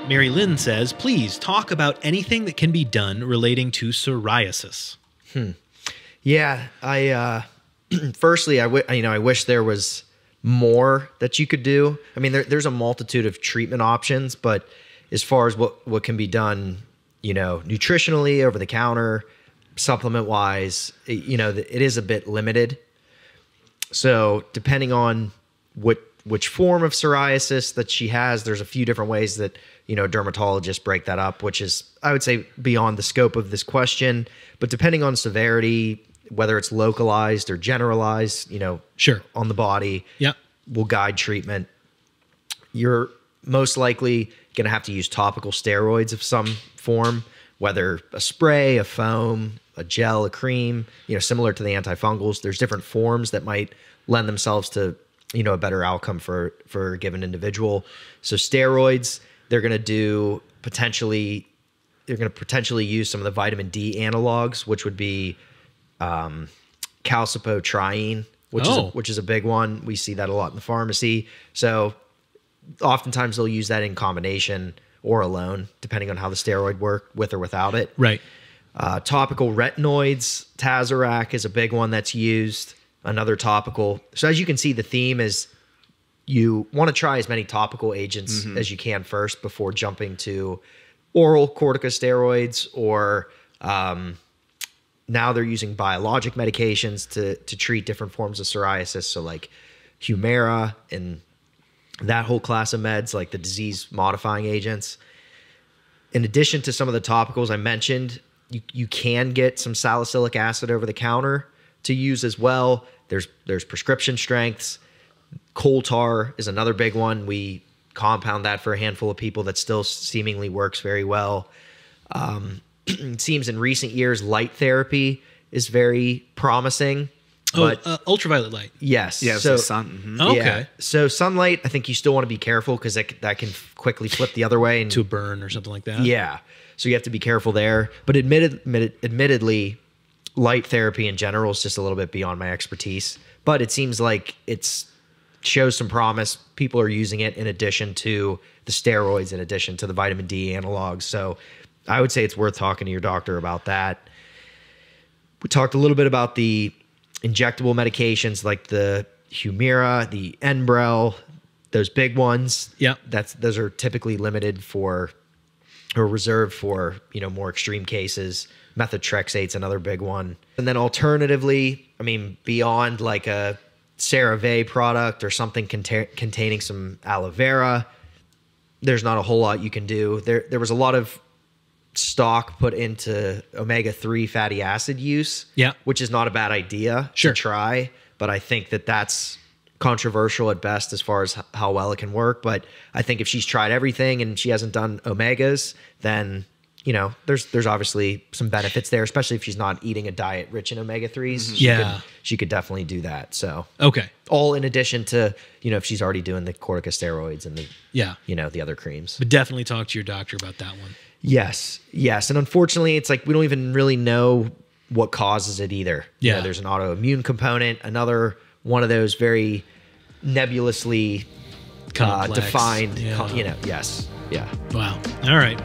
Mary Lynn says, please talk about anything that can be done relating to psoriasis. Yeah, firstly, I wish there was more that you could do. I mean, there's a multitude of treatment options, but as far as what can be done, nutritionally, over the counter, supplement wise, it is a bit limited. So depending on which form of psoriasis that she has, there's a few different ways that, dermatologists break that up, which is, I would say, beyond the scope of this question. But depending on severity, whether it's localized or generalized, sure, on the body, yeah, will guide treatment. You're most likely going to have to use topical steroids of some form, whether a spray, a foam, a gel, a cream, similar to the antifungals. There's different forms that might lend themselves to, a better outcome for a given individual. So steroids, they're going to potentially use some of the vitamin D analogs, which would be calcipotriene, which is a big one. We see that a lot in the pharmacy. So oftentimes they'll use that in combination or alone, depending on how the steroid work, with or without it. Right. Topical retinoids, Tazorac is a big one that's used. Another topical. So as you can see, the theme is you want to try as many topical agents as you can first before jumping to oral corticosteroids, or now they're using biologic medications to treat different forms of psoriasis. So like Humira and that whole class of meds, like the disease modifying agents. In addition to some of the topicals I mentioned, you can get some salicylic acid over the counter to use as well. There's prescription strengths. Coal tar is another big one. We compound that for a handful of people that still seemingly works very well. It seems in recent years, light therapy is very promising. But ultraviolet light. Yes. Yeah, so sun. Okay. Yeah. So sunlight, I think you still want to be careful because that can quickly flip the other way. To a burn or something like that. Yeah. So you have to be careful there. But admittedly, light therapy in general is just a little bit beyond my expertise. But it seems like it shows some promise. People are using it in addition to the steroids, in addition to the vitamin D analogs. So I would say it's worth talking to your doctor about that. We talked a little bit about the injectable medications like the Humira, the Enbrel, those big ones. Yeah. Those are typically limited for or reserved for, more extreme cases. Methotrexate's another big one. And then alternatively, beyond like a CeraVe product or something containing some aloe vera, there's not a whole lot you can do. There was a lot of stock put into omega-3 fatty acid use, which is not a bad idea to try, but I think that's controversial at best as far as how well it can work. But I think if she's tried everything and she hasn't done omegas, then there's obviously some benefits there, especially if she's not eating a diet rich in omega-3s. She could definitely do that. So okay, all in addition to if she's already doing the corticosteroids and the the other creams. But definitely talk to your doctor about that one. Yes. And unfortunately, it's like we don't even really know what causes it either. Yeah. There's an autoimmune component, another one of those very nebulously defined, yes. Yeah. Wow. All right.